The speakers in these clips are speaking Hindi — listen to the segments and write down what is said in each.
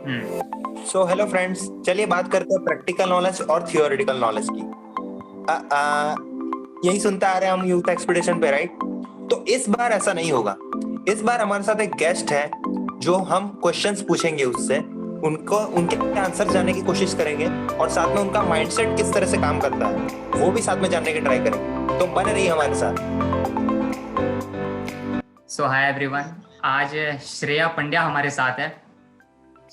सो हेलो फ्रेंड्स, चलिए बात करते हैं प्रैक्टिकल नॉलेज और थियोरेटिकल नॉलेज की। आ, आ, यही सुनते आ रहे हैं हम यूथ एक्सपीडिशन पे, राइट? तो इस बार ऐसा नहीं होगा। इस बार हमारे साथ एक गेस्ट है जो हम क्वेश्चंस पूछेंगे उससे, उनको उनके आंसर जानने की कोशिश करेंगे और साथ में उनका माइंडसेट किस तरह से काम करता है वो भी साथ में जानने की ट्राई करेंगे। तो बने रहिए हमारे साथ। सो हाय एवरीवन। आज श्रेया पंड्या हमारे साथ है।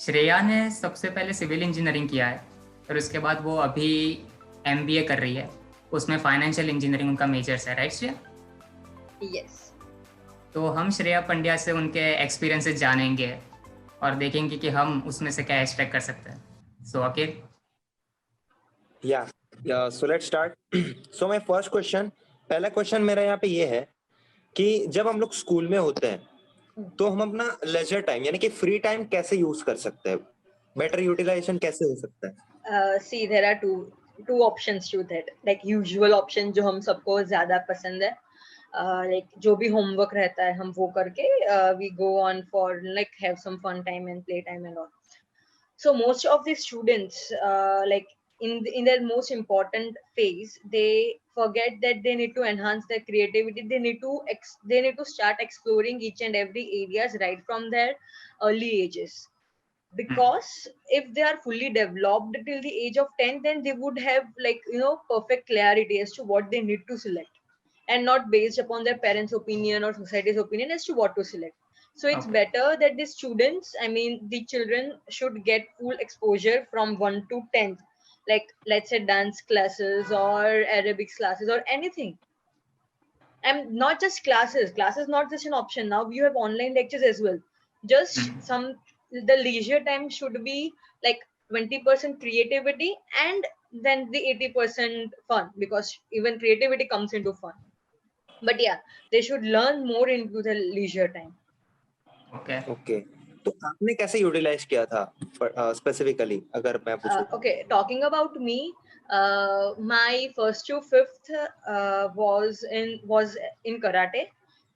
श्रेया ने सबसे पहले सिविल इंजीनियरिंग किया है, फिर उसके बाद वो अभी एमबीए कर रही है। उसमें फाइनेंशियल इंजीनियरिंग उनका मेजर्स है, राइट श्रेया? यस। तो हम श्रेया पंड्या से उनके एक्सपीरियंसेस जानेंगे और देखेंगे कि हम उसमें से क्या एक्सट्रैक्ट कर सकते हैं। सो अकिल। या so let's start. So my first question, पहला क्वेश्चन मेरा यहाँ पे ये है कि जब हम लोग स्कूल में होते हैं तो हम अपना लेजर टाइम यानी कि फ्री टाइम कैसे यूज कर सकते हैं, बेटर यूटिलाइजेशन कैसे हो सकता है? See, there are two options to that. Like usual option जो हम सबको ज्यादा पसंद है, like जो भी homework रहता है हम वो करके we go on for like have some fun time and play time and all. So most of the students, like in their most important phase, they forget that they need to enhance their creativity. They need to start exploring each and every areas right from their early ages, because if they are fully developed till the age of 10, then they would have, like, perfect clarity as to what they need to select, and not based upon their parents opinion or society's opinion as to what to select. So it's okay. better that the students, I mean the children, should get full exposure from 1 to 10th, like let's say dance classes or Arabic classes or anything. And not just classes not just an option. Now you have online lectures as well. Just some, the leisure time should be like 20% creativity, and then the 80% fun, because even creativity comes into fun. But yeah, they should learn more into the leisure time. Okay. Okay, तो आपने कैसे यूटिलाइज किया था स्पेसिफिकली अगर मैं पूछूं तो? Okay, talking about me, my first to fifth was in karate.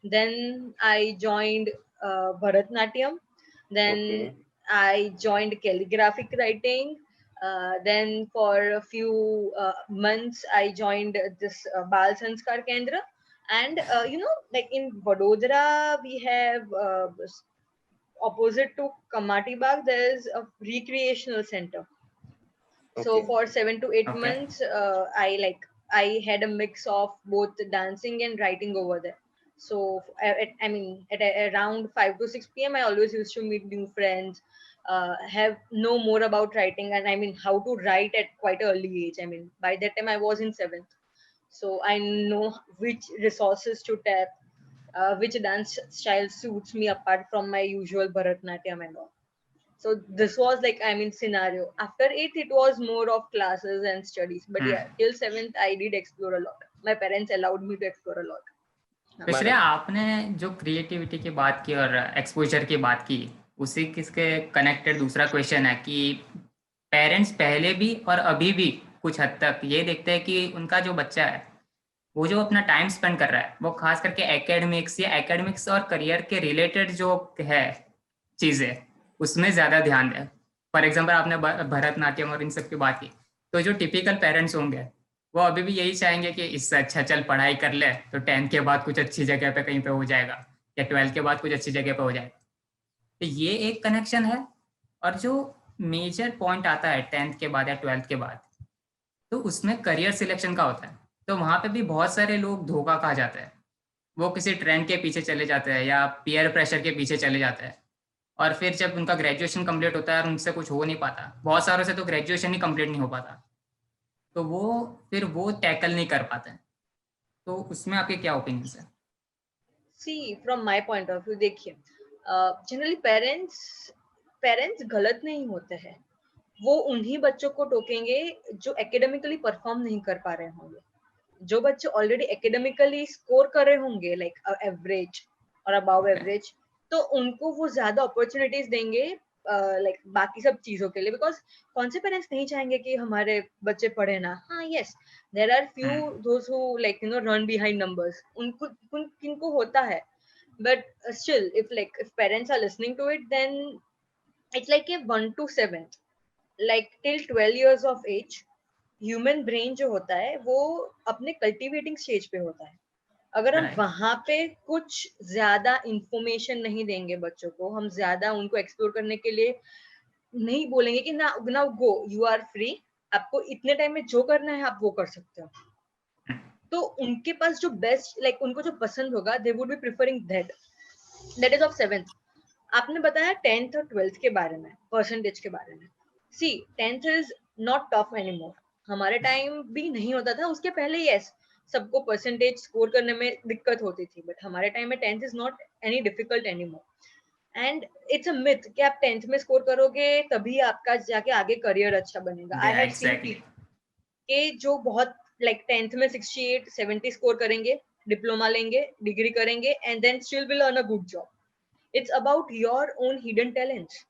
Then I joined Bharatnatyam. Okay, Then I joined calligraphic writing. Then for a few months I joined this Bal Sanskar Kendra. And like in Vadodara, we have opposite to Kamati Bagh, there's a recreational center. So okay, for 7 to 8 okay. months, I had a mix of both dancing and writing over there. So around 5 to 6 p.m., I always used to meet new friends, have know more about writing, and I mean how to write at quite an early age. I mean by that time I was in seventh, so I know which resources to tap, which dance style suits me apart from my usual Bharatnatyam and all. So this was like, I mean, scenario. After eighth, it was more of classes and studies. But yeah, till seventh, I did explore a lot. My parents allowed me to explore a lot. तो हाँ. श्रेया, मैंने आपने जो क्रिएटिविटी की बात की और एक्सपोजर की बात की, उसी किसके कनेक्टेड दूसरा क्वेश्चन है कि पेरेंट्स पहले भी और अभी भी कुछ हद तक ये देखते हैं कि उनका जो बच्चा है वो जो अपना टाइम स्पेंड कर रहा है वो खास करके एकेडमिक्स या एकेडमिक्स और करियर के रिलेटेड जो है चीज़ें उसमें ज़्यादा ध्यान दें। फॉर एग्जाम्पल आपने भरतनाट्यम और इन सब की बात की, तो जो टिपिकल पेरेंट्स होंगे वो अभी भी यही चाहेंगे कि इससे अच्छा चल पढ़ाई कर ले तो 10th के बाद कुछ अच्छी जगह पे कहीं पे हो जाएगा या 12th के बाद कुछ अच्छी जगह पे हो जाएगा। तो ये एक कनेक्शन है। और जो मेजर पॉइंट आता है 10th के बाद या 12th के बाद, तो उसमें करियर सिलेक्शन का होता है। तो वहाँ पे भी बहुत सारे लोग धोखा खा जाते हैं। वो किसी ट्रेंड के पीछे चले जाते हैं या पीयर प्रेशर के पीछे चले जाते हैं, और फिर जब उनका ग्रेजुएशन कंप्लीट होता है और उनसे कुछ हो नहीं पाता, बहुत सारों से तो ग्रेजुएशन ही कंप्लीट नहीं हो पाता, तो वो फिर वो टैकल नहीं कर पाते हैं। तो उसमें आपके क्या ओपिनियंस है? See, from my point of view, देखिए, जनरली पेरेंट्स गलत नहीं होते हैं. वो उन्हीं बच्चों को टोकेंगे जो एकेडमिकली परफॉर्म नहीं कर पा रहे होंगे. जो बच्चे ऑलरेडी एकेडमिकली स्कोर कर रहे होंगे, like average or above okay. Average, तो उनको वो ज्यादा अपॉर्चुनिटीज देंगे, लाइक बाकी सब चीजों के लिए. बिकॉज कौन से पेरेंट्स नहीं चाहेंगे कि हमारे बच्चे पढ़े ना. हाँ, yes, there are few those who like run behind numbers, उनको किनको होता है. But still, if parents are listening to it, then it's like a 1 to 7, like till 12 years of age human brain जो होता है वो अपने कल्टीवेटिंग स्टेज पे होता है. अगर हम Right. वहां पे कुछ ज्यादा इंफॉर्मेशन नहीं देंगे बच्चों को, हम ज्यादा उनको एक्सप्लोर करने के लिए नहीं बोलेंगे कि ना ना गो, यू आर फ्री, आपको इतने टाइम में जो करना है आप वो कर सकते हो, तो उनके पास जो बेस्ट लाइक उनको जो पसंद होगा they would be preferring that is of 7th. आपने बताया 10th और 12th के बारे में, परसेंटेज के बारे में. सी 10th is not tough anymore. हमारे टाइम भी नहीं होता था, उसके पहले यस सबको परसेंटेज स्कोर करने में दिक्कत होती थी, बट हमारे टाइम में 10th is not any difficult anymore. And it's a myth कि आप 10th में स्कोर करोगे तभी आपका जाके आगे करियर अच्छा बनेगा. आई Yeah, हैव सीन exactly. के जो बहुत लाइक 10th में 68 70 स्कोर करेंगे, डिप्लोमा लेंगे, डिग्री करेंगे and then still will earn a good job. It's about your own hidden talents.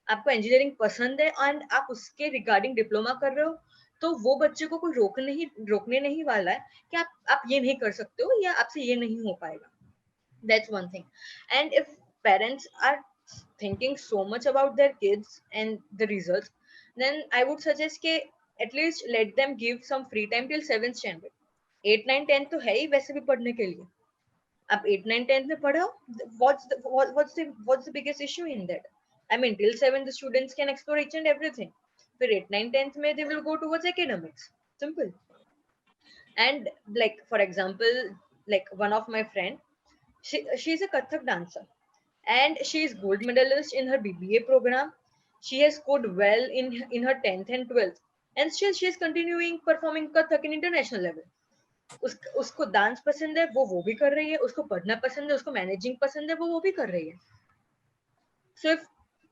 आपको इंजीनियरिंग पसंद है एंड आप उसके रिगार्डिंग डिप्लोमा कर रहे हो, तो वो बच्चे को कोई रोकने नहीं वाला है कि आप ये नहीं कर सकते हो या आपसे ये नहीं हो पाएगा. That's one thing. And if parents are thinking so much about their kids and the results, then I would suggest कि at least let them give some free time till 7th standard. 8 9 10 तो है ही वैसे भी पढ़ने के लिए. आप 8 9 10 में पढ़ो. What's the biggest issue in that? I mean till 7 the students can explore each and everything. फिर 8 9 10th में they will go towards academics. Simple. And like for example, like one of my friend, she's a Kathak dancer and she is gold medalist in her BBA program. She has scored well in her 10th and 12th, and she is continuing performing Kathak in international level. उसको डांस पसंद है वो भी कर रही है, उसको पढ़ना पसंद है, उसको मैनेजिंग पसंद है वो भी कर रही है. So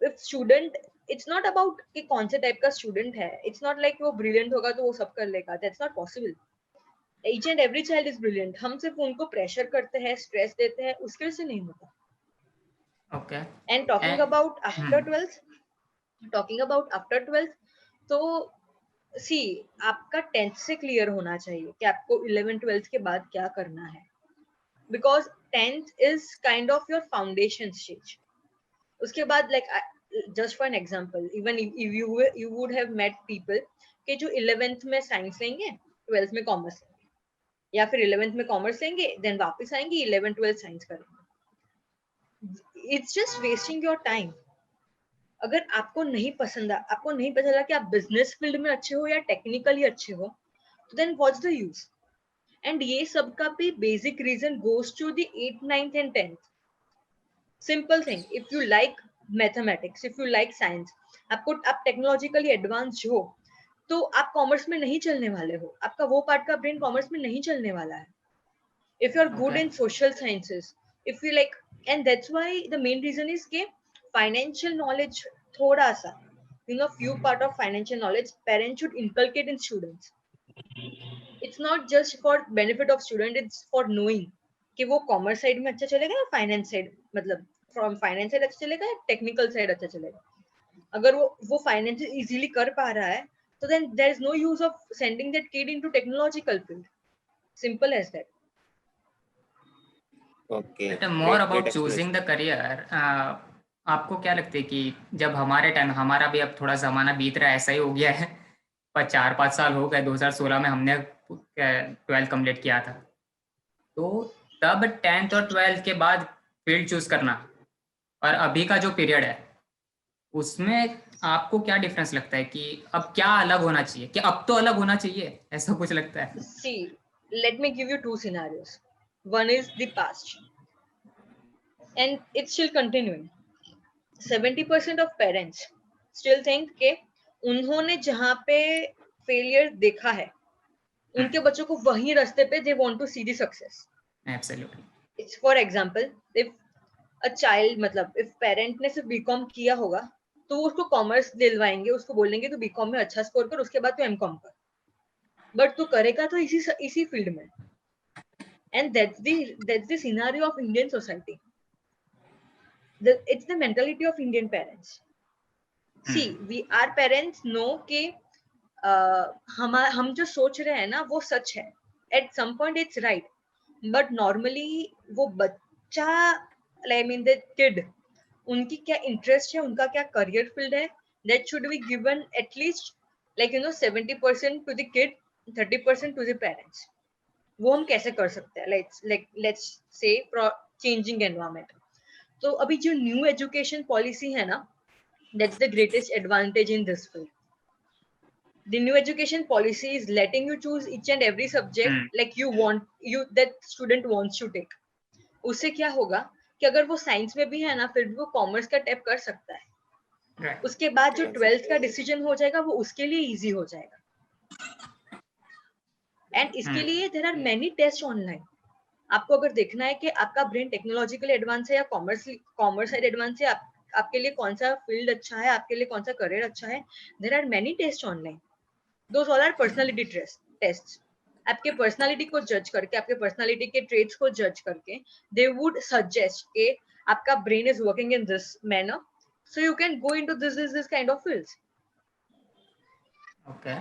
if student, it's not about कि कौन से टाइप का स्टूडेंट है. It's not like वो brilliant होगा तो वो सब कर लेगा. That's not possible. Each and every child is brilliant. हम सिर्फ उनको प्रेशर करते हैं, स्ट्रेस देते हैं, उसके वजह से नहीं होता. Okay. And talking And about after 12th, तो सी आपका 10th से क्लियर होना चाहिए कि आपको 11 12th के बाद क्या करना है, because 10th is kind of your foundation stage. उसके बाद like just for an example, even you would have met people के जो 11th में साइंस लेंगे, 12th में कॉमर्स लेंगे, या फिर 11th में कॉमर्स लेंगे देन वापस आएंगे 11 12 साइंस करेंगे. It's just wasting your time. अगर आपको नहीं पसंद, आपको नहीं पता चला कि आप बिजनेस फील्ड में अच्छे हो या टेक्निकली अच्छे हो, तो then what's the use. And ये सब का भी basic reason goes to the 8th 9th and 10th. Simple thing, if you like mathematics, if you like science, आप टेक्नोलॉजिकली एडवांस हो, तो आप कॉमर्स में नहीं चलने वाले हो. आपका वो पार्ट का ब्रेन कॉमर्स में नहीं चलने वाला है. If you're good okay. in social sciences, if you like, and that's why the main reason is कि financial knowledge थोड़ा सा, few part of financial knowledge parents should inculcate in students. It's not just for benefit of student, it's for knowing कि वो commerce side में अच्छा चलेगा या finance side, मतलब from finance side अच्छा चलेगा या technical side अच्छा चलेगा. अगर वो finance easily कर पा रहा है, तो then there is no use of sending that kid into technological field. Simple as that. Okay. But more Great about explanation. choosing the career, आपको क्या लगता है कि जब हमारे टाइम, हमारा भी अब थोड़ा जमाना बीत रहा है, ऐसा ही हो गया है, पर 4-5 साल हो गए, 2016 में हमने 12th कंप्लीट किया था, तो तब 10th और 12th के बाद फील्ड चूज करना और अभी का जो पीरियड है उसमें आपको क्या डिफरेंस लगता है कि अब क्या अलग होना चाहिए, कि अब तो अलग होना चाहिए, ऐसा कुछ लगता है? See, let me give you two scenarios. One is the past, and it's still continuing. 70% of parents still think कि उन्होंने जहाँ पे failure देखा है, उनके बच्चों को वही रास्ते पे they want to see the success. Absolutely. It's for example, if a child, मतलब if parent ने सिर्फ बीकॉम किया होगा, तो उसको कॉमर्स दिलवाएंगे, उसको बोलेंगे तो बीकॉम में अच्छा स्कोर कर, उसके बाद तो एमकॉम कर, बट तू करेगा तो इसी फील्ड में. And that's the scenario of Indian society. It's the mentality of Indian parents. See, our parents know कि हम जो सोच रहे हैं ना वो सच है. At some point it's right, but normally वो बच्चा, I mean the kid, उनकी क्या इंटरेस्ट है, उनका क्या करियर फील्ड है, that should be given at least like 70% to the kid, 30% to the parents. वो हम कैसे कर सकते हैं? Let's say changing environment. तो अभी जो न्यू एजुकेशन पॉलिसी है ना, that's the greatest advantage in this field. The new education policy is letting you choose each and every subject like that student wants to take. उससे क्या होगा कि अगर वो साइंस में भी है ना, फिर भी वो कॉमर्स का टैप कर सकता है. Right. उसके बाद जो 12th का डिसीजन हो जाएगा वो उसके लिए इजी हो जाएगा. एंड इसके लिए there are many test online. आपको अगर देखना है कि आपका ब्रेन टेक्नोलॉजिकली एडवांस है या कॉमर्स साइड एडवांस है, आपके लिए कौन सा फील्ड अच्छा है, आपके लिए कौन सा करियर अच्छा है, there are many test online. Those all are personality test. आपके पर्सनालिटी को जज करके, आपके पर्सनालिटी के ट्रेट्स को जज करके दे वुड सजेस्ट कि आपका brain is working in this manner, so you can go into this kind of fields. Okay.